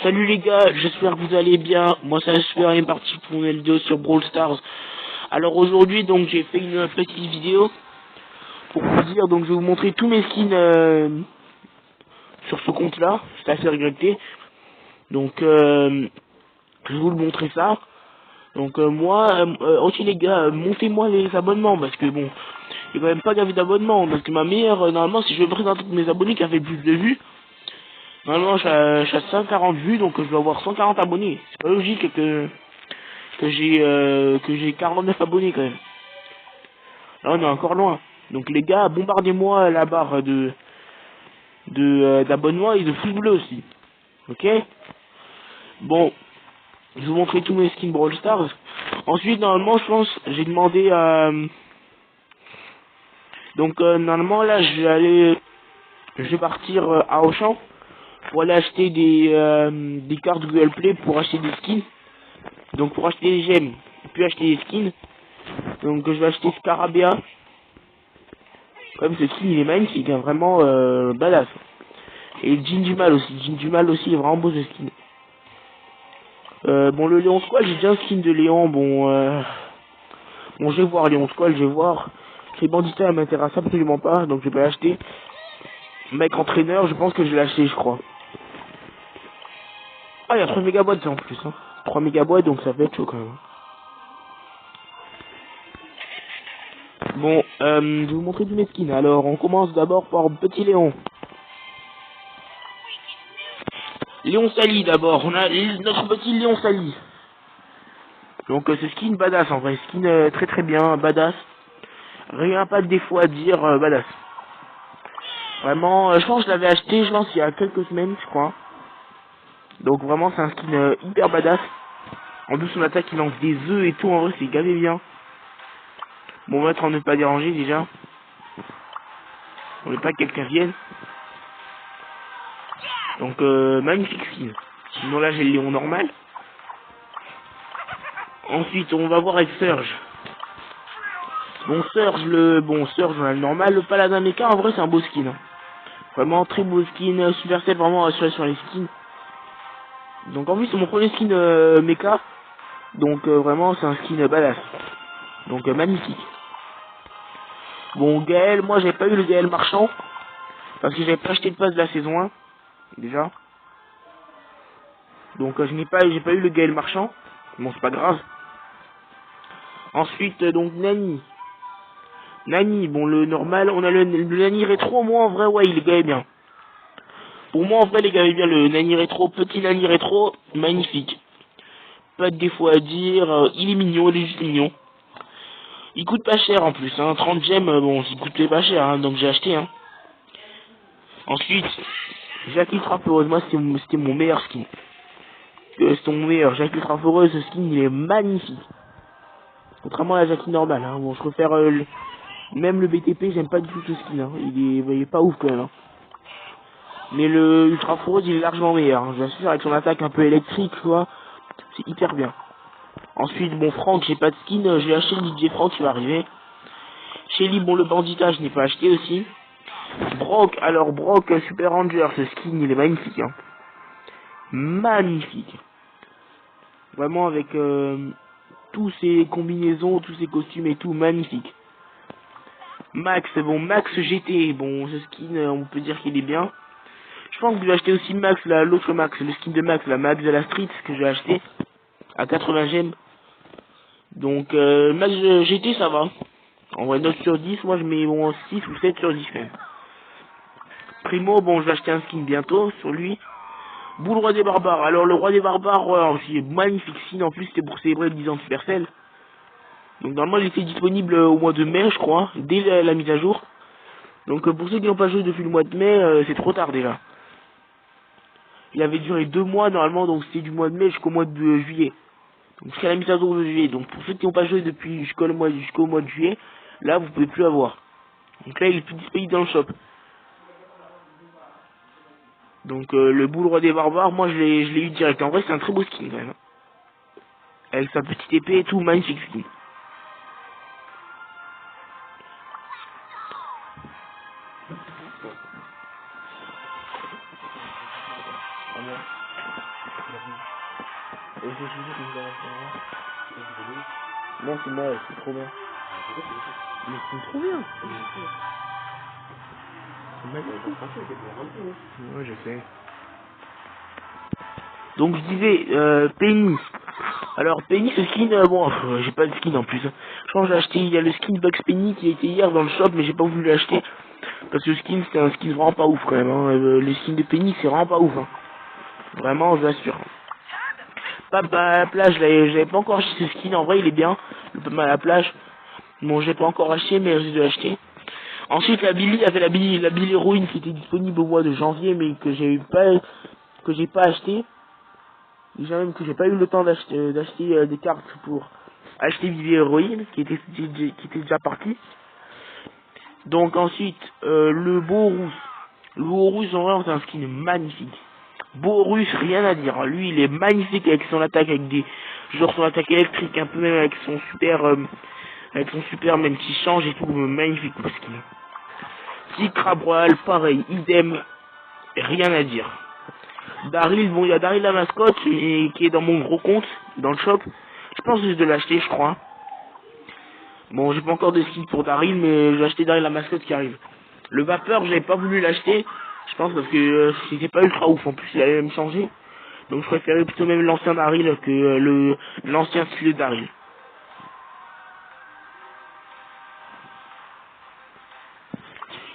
Salut les gars, j'espère que vous allez bien. Moi ça super est parti pour une vidéo sur Brawl Stars. Alors aujourd'hui donc j'ai fait une petite vidéo pour vous dire, donc je vais vous montrer tous mes skins sur ce compte là. C'est assez regretté. Donc je vais vous le montrer ça. Donc aussi les gars, montez-moi les abonnements parce que bon, il n'y a quand même pas gavé d'abonnements. Parce que ma meilleure, normalement si je veux présenter mes abonnés qui a fait plus de vues, normalement je suis à 140 vues, donc je dois avoir 140 abonnés. C'est pas logique que j'ai 49 abonnés quand même. Là on est encore loin. Donc les gars, bombardez-moi la barre d'abonnement et de pouces bleus aussi. Ok. Bon, je vais vous montrer tous mes skins Brawl Stars. Ensuite normalement je pense j'ai demandé à normalement là je vais partir à Auchan pour aller acheter des cartes Google Play pour acheter des skins. Donc pour acheter des gemmes, puis acheter des skins. Donc je vais acheter Scarabia. Comme ce skin il est magnifique, hein, vraiment badass. Et Gingimal aussi, Gingimal aussi est vraiment beau ce skin. Bon le Léon Squall, j'ai déjà un skin de Léon, bon je vais voir Léon Squall, je vais voir. Ces bandits ça m'intéresse absolument pas, donc je vais pas l'acheter. Mec entraîneur, je pense que je vais l'acheter je crois. Ah il y a 3 mégaboîtes en plus, hein. 3 mégaboîtes donc ça fait être chaud quand même. Bon, je vais vous montrer tous mes skins. Alors on commence d'abord par Petit Léon. Léon Sali d'abord, on a notre petit Léon Sali. Donc ce skin badass en vrai, skin très très bien, badass. Rien pas de défaut à dire, badass. Vraiment, je pense que je l'avais acheté, je pense il y a quelques semaines je crois. Donc vraiment c'est un skin hyper badass. En plus son attaque il lance des œufs et tout, en vrai c'est gavé bien. Bon on va être en ne pas déranger déjà. On veut pas que quelqu'un vienne. Donc magnifique skin. Sinon là j'ai le Léon normal. Ensuite on va voir avec Surge. Surge on a le normal, le paladin mecha en vrai c'est un beau skin. Hein. Vraiment très beau skin, Supercell vraiment assuré sur les skins. Donc en plus c'est mon premier skin mecha. Donc vraiment c'est un skin badass. Donc magnifique. Bon Gaël, moi j'ai pas eu le Gaël marchand. Parce que j'avais pas acheté de passe de la saison 1. Déjà. Donc j'ai pas eu le Gaël marchand. Bon c'est pas grave. Ensuite donc Nani. Nani, bon le normal, on a le Nani rétro, moi en vrai ouais il est gavé bien. Pour moi en vrai les gars bien le Nani rétro, petit Nani rétro, magnifique. Pas de défaut à dire, il est mignon, il est juste mignon. Il coûte pas cher en plus, hein, 30 gemmes, bon il coûte pas cher, hein, donc j'ai acheté. Hein. Ensuite, Jackie Ultra-Foreuse, moi c'était mon meilleur skin. C'est mon meilleur, Jackie Ultra-Foreuse, ce skin il est magnifique. Contrairement à la Jackie normale, hein, bon je préfère même le BTP, j'aime pas du tout ce skin, hein. Il est pas ouf quand même. Hein. Mais le Ultra Foreuse il est largement meilleur, hein. Je vous assure, avec son attaque un peu électrique, tu vois, c'est hyper bien. Ensuite, bon, Franck, j'ai pas de skin, j'ai acheté le DJ Franck qui va arriver. Shelly, bon, le bandita, je n'ai pas acheté aussi. Brock, alors Brock, Super Ranger, ce skin, il est magnifique, hein. Magnifique. Vraiment avec tous ces combinaisons, tous ces costumes et tout, magnifique. Max, bon, Max GT, bon, ce skin, on peut dire qu'il est bien. Je pense que j'ai acheté aussi Max, l'autre Max, le skin de Max, la Max de la Street, que j'ai acheté à 80 gemmes. Donc, Max GT, ça va. En vrai, 9 sur 10, moi je mets bon 6 ou 7 sur 10 même. Primo, bon, je vais acheter un skin bientôt sur lui. Boule Roi des Barbares. Alors, le Roi des Barbares, ouais, c'est magnifique skin. En plus, c'était pour célébrer le 10 ans de Supercell. Donc, normalement, il était disponible au mois de mai, je crois, dès la mise à jour. Donc, pour ceux qui n'ont pas joué depuis le mois de mai, c'est trop tard déjà. Il avait duré 2 mois normalement, donc c'était du mois de mai jusqu'au mois de juillet. Donc jusqu'à la mise à jour de juillet. Donc pour ceux qui n'ont pas joué depuis jusqu'au mois de juillet, là vous pouvez plus avoir. Donc là il est plus disponible dans le shop. Donc le boule roi des barbares, moi je l'ai eu direct. En vrai c'est un très beau skin quand même. Avec sa petite épée et tout, magnifique skin. Et je suis sûr que je vais non, c'est mal, c'est trop bien. Mais c'est trop bien. C'est magnifique. Ouais, je sais. Donc je disais, Penny. Alors Penny, ce skin, bon, j'ai pas de skin en plus. Je pense que j'ai acheté, il y a le skin Bugs Penny qui a été hier dans le shop, mais j'ai pas voulu l'acheter. Parce que le skin, c'était un skin vraiment pas ouf quand même. Hein. Le skin de Penny, c'est vraiment pas ouf. Hein. Vraiment, je vous assure. Pas à la plage, j'avais pas encore acheté ce skin. En vrai, il est bien. Le pas mal à la plage. Bon, j'ai pas encore acheté, mais j'ai dû l'acheter. Ensuite, la Billy, il y avait la Billy héroïne qui était disponible au mois de janvier, mais que j'ai pas acheté. Déjà même que j'ai pas eu le temps d'acheter des cartes pour acheter Billy héroïne, qui était déjà parti. Donc ensuite, le Beau-Rousse. Le Beau-Rousse, en vrai, c'est un skin magnifique. Beau-Russe, rien à dire. Lui, il est magnifique avec son attaque, avec des... genre son attaque électrique, un peu même avec son super, même qui change et tout, magnifique le skin. Petit Crab Royal, pareil, idem, rien à dire. Daryl, bon, il y a Daryl la mascotte, mais qui est dans mon gros compte, dans le shop. Je pense juste de l'acheter, je crois. Bon, j'ai pas encore de skin pour Daryl, mais j'ai acheté Daryl la mascotte qui arrive. Le vapeur, j'avais pas voulu l'acheter, je pense parce que c'était pas ultra ouf. En plus, il allait même changer. Donc, je préférais plutôt même l'ancien Daryl que l'ancien style de Daryl.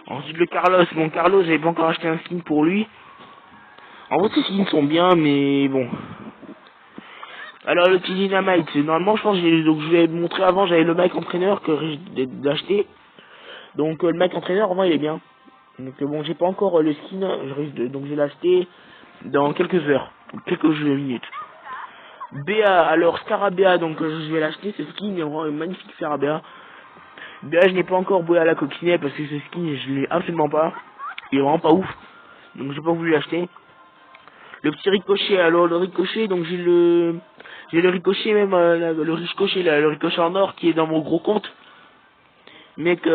Ensuite, le Carlos. Bon, Carlos, j'avais pas encore acheté un skin pour lui. En vrai, ces skins sont bien, mais bon. Alors, le petit Dynamite, normalement, je pense que donc, je l'ai montré avant, j'avais le Mike Entraîneur que j'ai d'acheter. Donc, le Mike Entraîneur, vraiment, il est bien. Donc, bon, j'ai pas encore le skin, donc je vais l'acheter dans quelques heures, quelques minutes. BA, alors Scarabea, donc je vais l'acheter, ce skin est vraiment un magnifique Scarabea. BA, je n'ai pas encore boué à la coquinette parce que ce skin, je l'ai absolument pas. Il est vraiment pas ouf, donc j'ai pas voulu l'acheter. Le petit ricochet, alors le ricochet, donc j'ai le ricochet même, le ricochet, là, le ricochet en or qui est dans mon gros compte. Mais que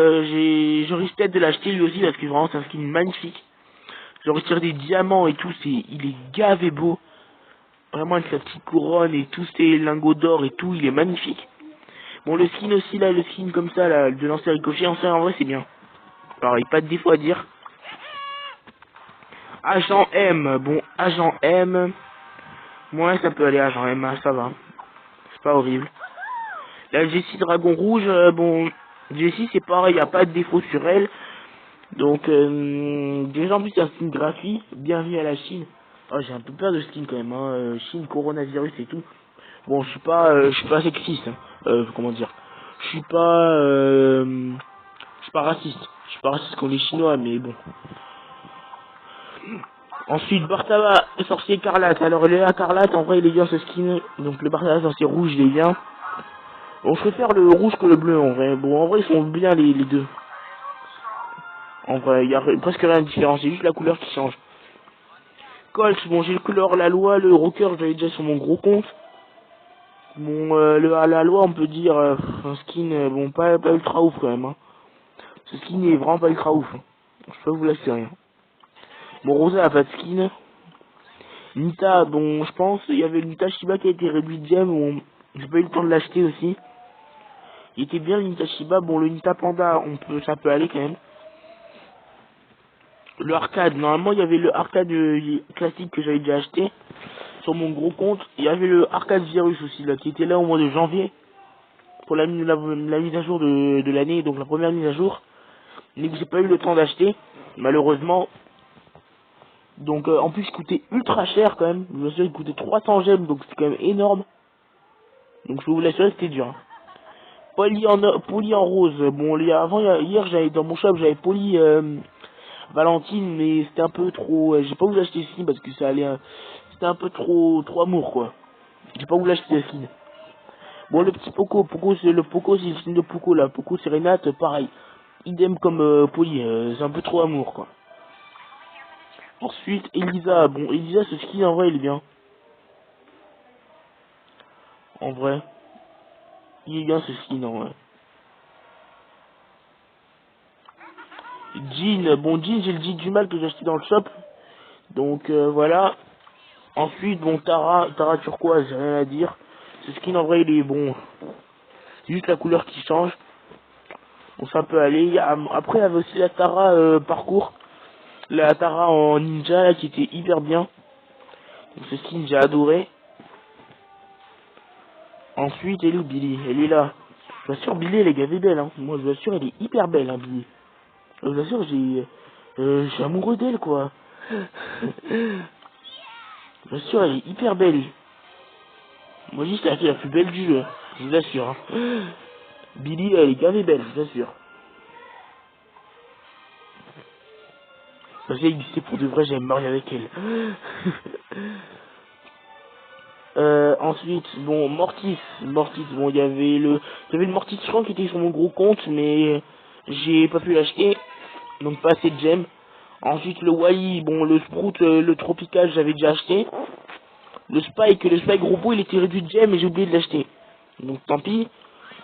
je risque peut-être de l'acheter lui aussi parce que vraiment c'est un skin magnifique. Je retire des diamants et tout, il est gavé beau. Vraiment avec sa petite couronne et tous ses lingots d'or et tout, il est magnifique. Bon, le skin aussi là, le skin comme ça là, de l'ancien ricochet, en vrai c'est bien. Alors il n'y a pas de défaut à dire. Agent M, bon, Agent M. Moi ça peut aller Agent M, hein, ça va. C'est pas horrible. La Jessie Dragon Rouge, bon, Jessie c'est pareil, il n'y a pas de défaut sur elle. Donc, déjà en plus c'est un skin graphique, bienvenue à la Chine. Oh, j'ai un peu peur de skin quand même, hein. Chine, coronavirus et tout. Bon, je suis pas sexiste, hein. Comment dire. Je suis pas, je suis pas raciste. Je suis pas raciste contre les Chinois, mais bon. Ensuite, Bartava, sorcier écarlate. Alors, le écarlate, en vrai, il est bien ce skin. Donc, le Bartava, sorcier rouge, il est bien. Bon, je préfère le rouge que le bleu, en vrai. Bon, en vrai, ils sont bien les deux. En vrai, il y a presque rien de différent. C'est juste la couleur qui change. Colt, bon, j'ai le couleur la loi, le rocker, j'avais déjà sur mon gros compte. Bon, la loi, on peut dire, un skin, bon, pas ultra ouf quand même, hein. Ce skin est vraiment pas ultra ouf, hein. Je peux vous l'assurer, hein. Bon, Rosa a pas de skin. Nita, bon, je pense, il y avait le Nita Shiba qui a été réduit de gemme, bon, j'ai pas eu le temps de l'acheter aussi. Il était bien le Nita Shiba, bon, le Nita Panda, ça peut aller quand même. Le arcade, normalement, il y avait le arcade classique que j'avais déjà acheté sur mon gros compte. Il y avait le arcade virus aussi, là, qui était là au mois de janvier. Pour la mise à jour de l'année, donc la première mise à jour, mais que j'ai pas eu le temps d'acheter, malheureusement. Donc en plus il coûtait ultra cher quand même, je vous assure il coûtait 300 gemmes, donc c'est quand même énorme. Donc je peux vous l'assurer c'était dur. Hein. Poli en rose, bon hier j'avais dans mon shop j'avais Poli Valentine, mais c'était un peu trop, j'ai pas voulu acheter ici parce que ça allait, c'était un peu trop amour quoi. J'ai pas voulu acheter ici. Bon, le petit Poco c'est le signe de Poco là, Poco Sérénate, pareil. Idem comme Poli, c'est un peu trop amour quoi. Ensuite, Elisa, bon, Elisa ce skin en vrai il est bien. En vrai, il est bien ce skin en vrai. Jean, bon Jean j'ai le Jean du mal que j'ai acheté dans le shop. Donc voilà. Ensuite, bon, Tara turquoise, j'ai rien à dire. Ce skin, en vrai, il est bon. C'est juste la couleur qui change. Bon, ça peut aller. Après, il y avait aussi la Tara parcours. La Tara en ninja, là, qui était hyper bien. Donc, ce skin, j'ai adoré. Ensuite, elle est où, Billy? Elle est là. Je vous assure, Billy, elle est gavée belle, hein. Moi, je vous assure, elle est hyper belle, hein, Billy. Je vous assure, je suis amoureux d'elle, quoi. Je vous assure, elle est hyper belle. Moi, je dis, c'est la fille la plus belle du jeu. Je vous assure, hein. Billy, elle est gavée belle, je vous assure. Parce qu'elle existait pour de vrai, j'avais marié avec elle. Ensuite, bon, Mortis, bon, il y avait le Mortis franc qui était sur mon gros compte, mais j'ai pas pu l'acheter, donc pas assez de gemmes. Ensuite, le Wally, bon, le Sprout, le Tropical, j'avais déjà acheté. Le Spike robot, il était réduit de gemmes et j'ai oublié de l'acheter. Donc tant pis.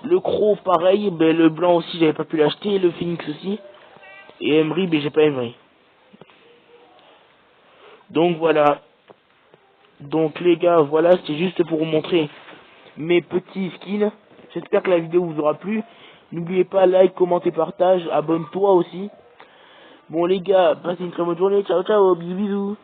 Le Crow, pareil, ben, le blanc aussi, j'avais pas pu l'acheter, le Phoenix aussi. Et Emery, ben, j'ai pas Emery. Donc voilà. Donc les gars, voilà, c'était juste pour vous montrer mes petits skins. J'espère que la vidéo vous aura plu. N'oubliez pas, like, commenter, partage, abonne-toi aussi. Bon les gars, passez une très bonne journée. Ciao ciao, bisous bisous.